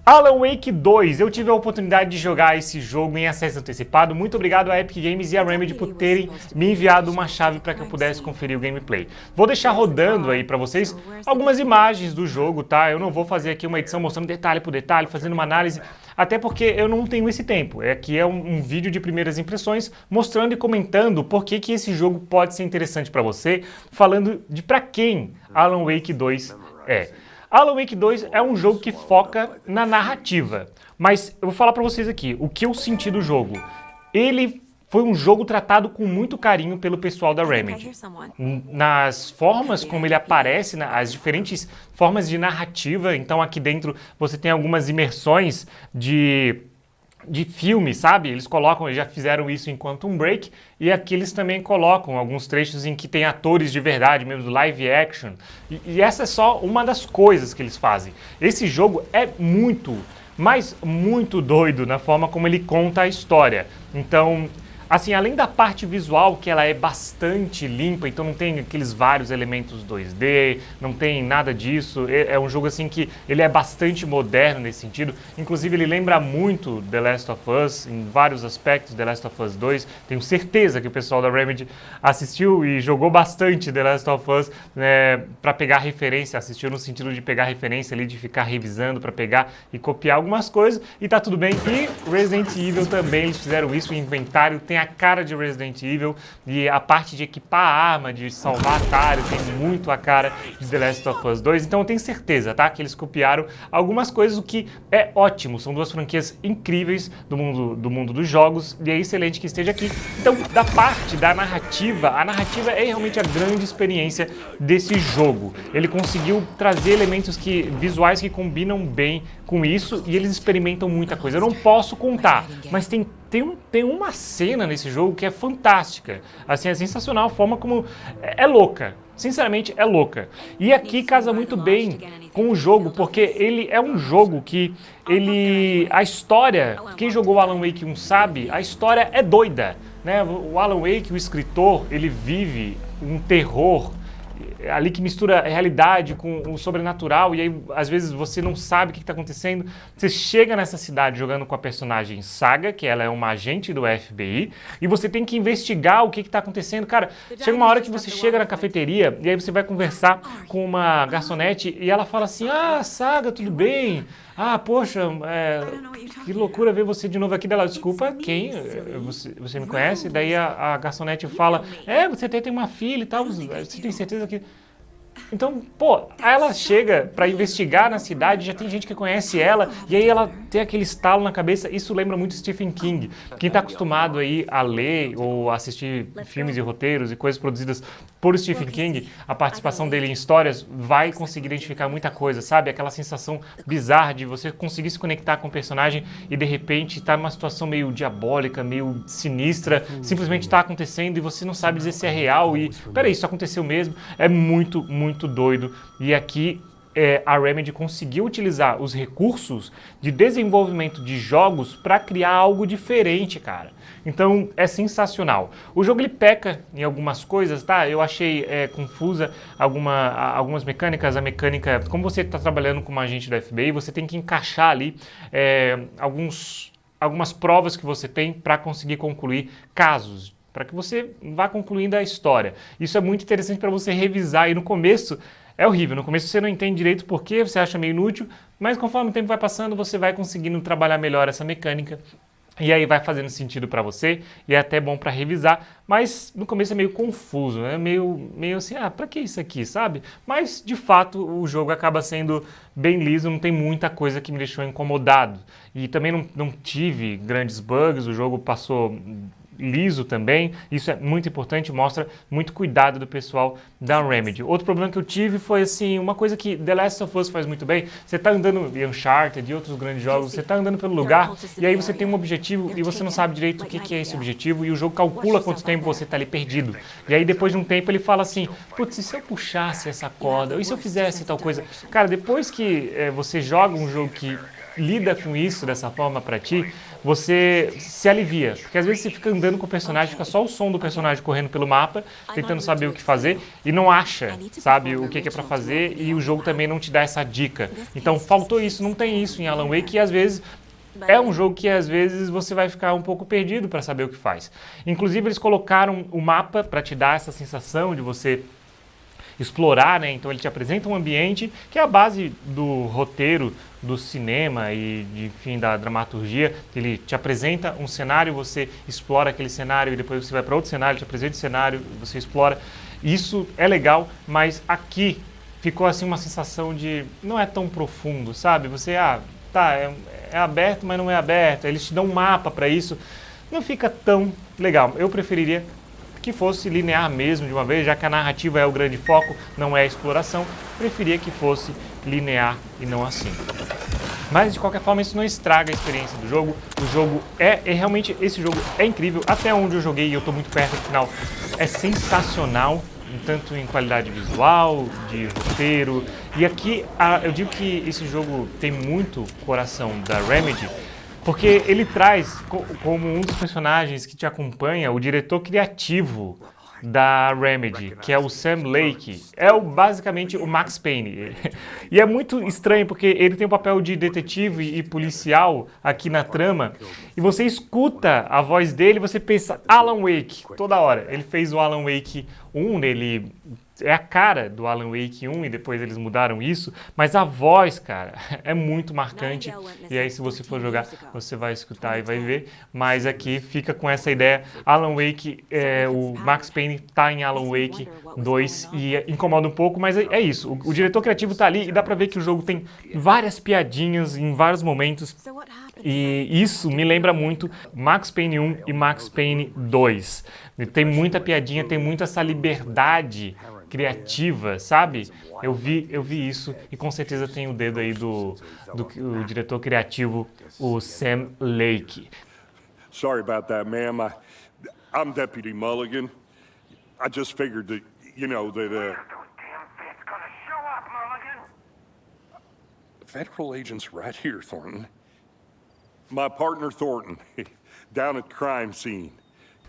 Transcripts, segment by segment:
Alan Wake 2, eu tive a oportunidade de jogar esse jogo em acesso antecipado. Muito obrigado à Epic Games e à Remedy por terem me enviado uma chave para que eu pudesse conferir o gameplay. Vou deixar rodando aí para vocês algumas imagens do jogo, tá? Eu não vou fazer aqui uma edição mostrando detalhe por detalhe, fazendo uma análise, até porque eu não tenho esse tempo. Aqui é um vídeo de primeiras impressões, mostrando e comentando por que esse jogo pode ser interessante para você, falando de para quem Alan Wake 2 é. Alan Wake 2 é um jogo que foca na narrativa, mas eu vou falar pra vocês aqui, o que eu senti do jogo. Ele foi um jogo tratado com muito carinho pelo pessoal da Remedy. Nas formas como ele aparece, as diferentes formas de narrativa, então aqui dentro você tem algumas imersões de filme, sabe? Eles colocam, eles já fizeram isso em Quantum Break, e aqui eles também colocam alguns trechos em que tem atores de verdade, mesmo do live action, e essa é só uma das coisas que eles fazem. Esse jogo é muito, mas muito doido na forma como ele conta a história. Então, assim, além da parte visual, que ela é bastante limpa, então não tem aqueles vários elementos 2D, não tem nada disso, é um jogo assim que ele é bastante moderno nesse sentido, inclusive ele lembra muito The Last of Us, em vários aspectos, The Last of Us 2, tenho certeza que o pessoal da Remedy assistiu e jogou bastante The Last of Us, né, para pegar referência, assistiu no sentido de pegar referência ali, de ficar revisando para pegar e copiar algumas coisas, e tá tudo bem. E Resident Evil também, eles fizeram isso, o inventário tem a cara de Resident Evil e a parte de equipar a arma, de salvar atalho, tem muito a cara de The Last of Us 2, então eu tenho certeza, tá, que eles copiaram algumas coisas, o que é ótimo, são duas franquias incríveis do mundo dos jogos, e é excelente que esteja aqui. Então, da parte da narrativa, a narrativa é realmente a grande experiência desse jogo. Ele conseguiu trazer elementos visuais que combinam bem com isso, e eles experimentam muita coisa. Eu não posso contar, mas tem uma cena nesse jogo que é fantástica. Assim, é sensacional a forma como é louca. Sinceramente, é louca. E aqui casa muito bem com o jogo, porque ele é um jogo que a história, quem jogou Alan Wake 1 sabe, a história é doida, né? O Alan Wake, o escritor, ele vive um terror ali que mistura a realidade com o sobrenatural, e aí às vezes você não sabe o que está acontecendo. Você chega nessa cidade jogando com a personagem Saga, que ela é uma agente do FBI, e você tem que investigar o que está acontecendo. Cara, chega uma hora que você chega na cafeteria e aí você vai conversar com uma garçonete e ela fala assim: ah, Saga, tudo bem? Ah, poxa, que loucura ver você de novo aqui. Dela, desculpa, quem? Você me conhece? Daí a garçonete fala: você tem uma filha e tal, você tem certeza que... Então, pô, aí ela chega pra investigar na cidade, já tem gente que conhece ela, e aí ela tem aquele estalo na cabeça. Isso lembra muito Stephen King. Quem tá acostumado aí a ler ou assistir filmes e roteiros e coisas produzidas por Stephen King, a participação dele em histórias vai conseguir identificar muita coisa, sabe? Aquela sensação bizarra de você conseguir se conectar com o personagem e de repente tá numa situação meio diabólica, meio sinistra, simplesmente tá acontecendo e você não sabe dizer se é real e, peraí, isso aconteceu mesmo. É muito doido. E aqui a Remedy conseguiu utilizar os recursos de desenvolvimento de jogos para criar algo diferente, cara. Então é sensacional. O jogo ele peca em algumas coisas, tá? Eu achei confusa algumas mecânicas. A mecânica, como você está trabalhando com uma agente da FBI, você tem que encaixar ali algumas provas que você tem para conseguir concluir casos, para que você vá concluindo a história. Isso é muito interessante para você revisar, e no começo é horrível, no começo você não entende direito por quê, você acha meio inútil, mas conforme o tempo vai passando, você vai conseguindo trabalhar melhor essa mecânica, e aí vai fazendo sentido para você, e é até bom para revisar, mas no começo é meio confuso, né? Meio assim, para que isso aqui, sabe? Mas, de fato, o jogo acaba sendo bem liso, não tem muita coisa que me deixou incomodado, e também não tive grandes bugs, o jogo passou liso também, isso é muito importante, mostra muito cuidado do pessoal da Remedy. Outro problema que eu tive foi assim, uma coisa que The Last of Us faz muito bem, você tá andando em Uncharted e outros grandes jogos, você tá andando pelo lugar e aí você tem um objetivo e você não sabe direito o que é esse objetivo e o jogo calcula quanto tempo você tá ali perdido. E aí depois de um tempo ele fala assim, putz, e se eu puxasse essa corda? E se eu fizesse tal coisa? Cara, depois que você joga um jogo que lida com isso dessa forma pra ti, você se alivia. Porque às vezes você fica andando com o personagem, fica só o som do personagem correndo pelo mapa, tentando saber o que fazer e não acha, sabe, o que é pra fazer e o jogo também não te dá essa dica. Então faltou isso, não tem isso em Alan Wake e às vezes é um jogo que às vezes você vai ficar um pouco perdido para saber o que faz. Inclusive eles colocaram o mapa para te dar essa sensação de você explorar, né? Então ele te apresenta um ambiente que é a base do roteiro do cinema e, enfim, da dramaturgia. Ele te apresenta um cenário, você explora aquele cenário e depois você vai para outro cenário, te apresenta o cenário, você explora. Isso é legal, mas aqui ficou assim uma sensação de não é tão profundo, sabe? Você, tá, é aberto, mas não é aberto. Eles te dão um mapa para isso. Não fica tão legal. Eu preferiria que fosse linear mesmo de uma vez, já que a narrativa é o grande foco, não é a exploração. Preferia que fosse linear e não assim. Mas de qualquer forma isso não estraga a experiência do jogo. O jogo realmente, esse jogo é incrível. Até onde eu joguei e eu estou muito perto do final, é sensacional. Tanto em qualidade visual, de roteiro. E aqui eu digo que esse jogo tem muito coração da Remedy, porque ele traz como um dos personagens que te acompanha o diretor criativo da Remedy, que é o Sam Lake. É basicamente o Max Payne. E é muito estranho porque ele tem o papel de detetive e policial aqui na trama. E você escuta a voz dele e você pensa Alan Wake toda hora. Ele fez o Alan Wake 1, ele é a cara do Alan Wake 1 e depois eles mudaram isso, mas a voz, cara, é muito marcante. E aí se você for jogar, você vai escutar e vai ver. Mas aqui fica com essa ideia, Alan Wake, o Max Payne tá em Alan Wake 2 e incomoda um pouco, mas é isso. O diretor criativo tá ali e dá pra ver que o jogo tem várias piadinhas em vários momentos. E isso me lembra muito Max Payne 1 e Max Payne 2. Tem muita piadinha, tem muita essa liberdade criativa, sabe? Eu vi isso e com certeza tem o dedo aí do diretor criativo, o Sam Lake. Sorry about that, ma'am. I'm Deputy Mulligan. I just figured that, Federal agents right here, Thornton. My partner Thornton, down at the crime scene.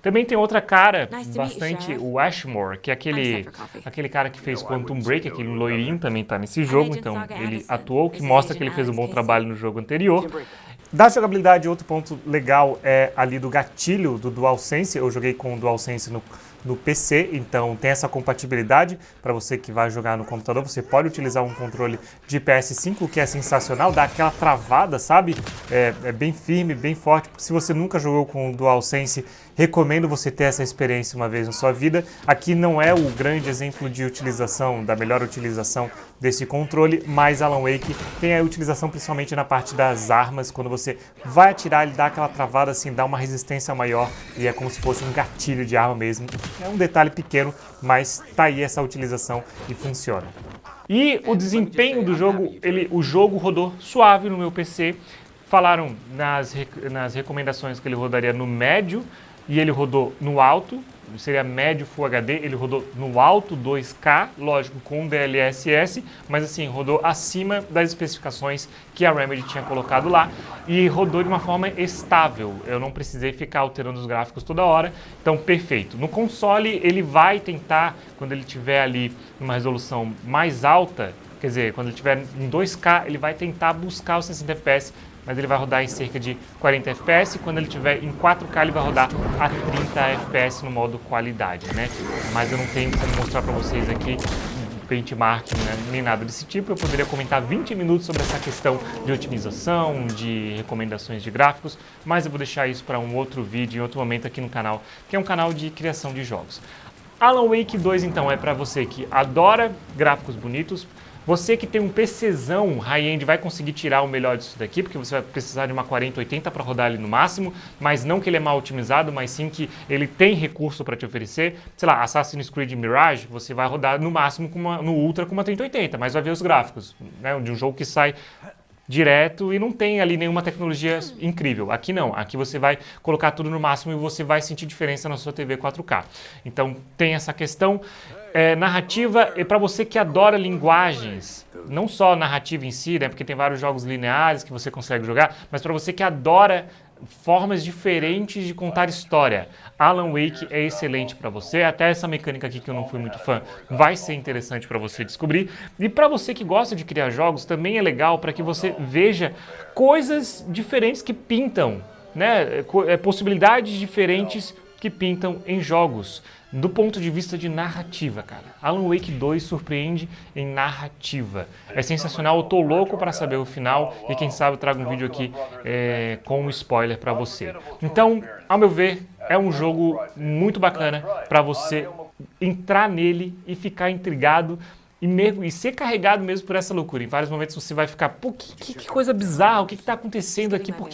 Também tem outra cara bastante, o Ashmore, que é aquele cara que fez Quantum Break, aquele loirinho também tá nesse jogo, então ele atuou, que mostra que ele fez um bom trabalho no jogo anterior. Da jogabilidade, outro ponto legal é ali do gatilho do DualSense. Eu joguei com o DualSense no PC, então tem essa compatibilidade para você que vai jogar no computador. Você pode utilizar um controle de PS5, o que é sensacional, dá aquela travada, sabe? É bem firme, bem forte. Se você nunca jogou com o DualSense, recomendo você ter essa experiência uma vez na sua vida. Aqui não é o grande exemplo de utilização, da melhor utilização desse controle, mas Alan Wake tem a utilização principalmente na parte das armas. Quando você vai atirar, ele dá aquela travada assim, dá uma resistência maior e é como se fosse um gatilho de arma mesmo. É um detalhe pequeno, mas tá aí essa utilização e funciona. E o desempenho do jogo, o jogo rodou suave no meu PC. Falaram nas recomendações que ele rodaria no médio e ele rodou no alto. Seria médio Full HD, ele rodou no alto 2K, lógico, com DLSS, mas assim, rodou acima das especificações que a Remedy tinha colocado lá e rodou de uma forma estável. Eu não precisei ficar alterando os gráficos toda hora, então perfeito. No console, ele vai tentar, quando ele estiver ali numa resolução mais alta, quer dizer, quando ele estiver em 2K, ele vai tentar buscar os 60 FPS, mas ele vai rodar em cerca de 40 FPS. Quando ele estiver em 4K, ele vai rodar a 30 FPS no modo qualidade, né? Mas eu não tenho como mostrar para vocês aqui benchmarking, né? Nem nada desse tipo. Eu poderia comentar 20 minutos sobre essa questão de otimização, de recomendações de gráficos, mas eu vou deixar isso para um outro vídeo, em outro momento aqui no canal, que é um canal de criação de jogos. Alan Wake 2, então, é para você que adora gráficos bonitos. Você que tem um PCzão high-end vai conseguir tirar o melhor disso daqui, porque você vai precisar de uma 4080 para rodar ele no máximo, mas não que ele é mal otimizado, mas sim que ele tem recurso para te oferecer. Sei lá, Assassin's Creed Mirage, você vai rodar no máximo no Ultra com uma 3080, mas vai ver os gráficos, né, de um jogo que sai direto e não tem ali nenhuma tecnologia incrível. Aqui não, aqui você vai colocar tudo no máximo e você vai sentir diferença na sua TV 4K. Então tem essa questão. narrativa é para você que adora linguagens, não só narrativa em si, né, porque tem vários jogos lineares que você consegue jogar, mas para você que adora formas diferentes de contar história. Alan Wake é excelente para você, até essa mecânica aqui que eu não fui muito fã vai ser interessante para você descobrir. E para você que gosta de criar jogos, também é legal para que você veja coisas diferentes que pintam, né? Possibilidades diferentes que pintam em jogos, do ponto de vista de narrativa, cara. Alan Wake 2 surpreende em narrativa. É sensacional, eu tô louco para saber o final e quem sabe eu trago um vídeo aqui com um spoiler para você. Então, ao meu ver, é um jogo muito bacana para você entrar nele e ficar intrigado e ser carregado mesmo por essa loucura. Em vários momentos você vai ficar, pô, que coisa bizarra, o que está acontecendo aqui, por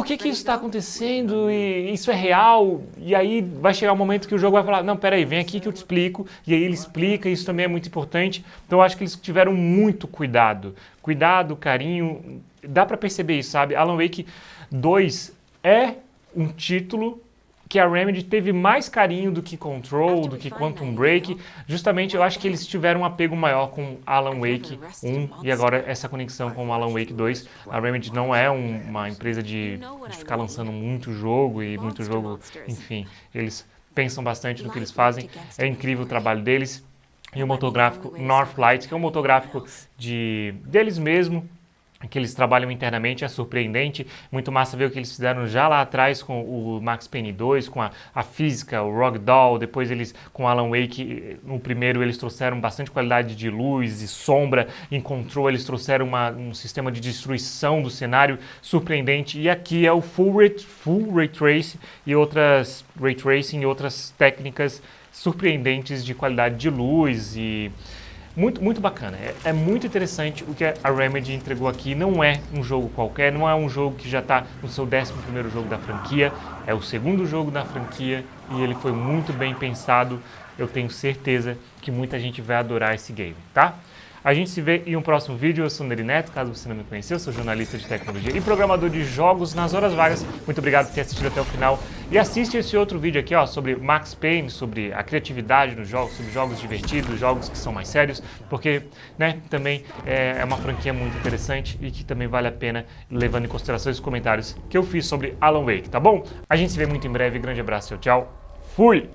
que isso está acontecendo e isso é real? E aí vai chegar um momento que o jogo vai falar, não, peraí, vem aqui que eu te explico. E aí ele explica, isso também é muito importante. Então eu acho que eles tiveram muito cuidado. Cuidado, carinho, dá pra perceber isso, sabe? Alan Wake 2 é um título que a Remedy teve mais carinho do que Control, do que Quantum Break. Justamente eu acho que eles tiveram um apego maior com Alan Wake 1 e agora essa conexão com Alan Wake 2. A Remedy não é uma empresa de ficar lançando muito jogo, enfim, eles pensam bastante no que eles fazem. É incrível o trabalho deles. E o motor gráfico Northlight, que é um motor gráfico deles mesmo, que eles trabalham internamente, é surpreendente. Muito massa ver o que eles fizeram já lá atrás com o Max Payne 2, com a física, o Ragdoll, depois eles com Alan Wake, no primeiro eles trouxeram bastante qualidade de luz e sombra, em Control eles trouxeram um sistema de destruição do cenário surpreendente, e aqui é o Full Ray Tracing e outras técnicas surpreendentes de qualidade de luz e muito bacana, é muito interessante o que a Remedy entregou aqui. Não é um jogo qualquer, não é um jogo que já está no seu 11º jogo da franquia, é o 2º jogo da franquia e ele foi muito bem pensado. Eu tenho certeza que muita gente vai adorar esse game, tá? A gente se vê em um próximo vídeo. Eu sou o Neri Neto, caso você não me conheceu, sou jornalista de tecnologia e programador de jogos nas horas vagas. Muito obrigado por ter assistido até o final. E assiste esse outro vídeo aqui, ó, sobre Max Payne, sobre a criatividade nos jogos, sobre jogos divertidos, jogos que são mais sérios, porque, né, também é uma franquia muito interessante e que também vale a pena, levando em consideração os comentários que eu fiz sobre Alan Wake, tá bom? A gente se vê muito em breve. Grande abraço, tchau, tchau. Fui!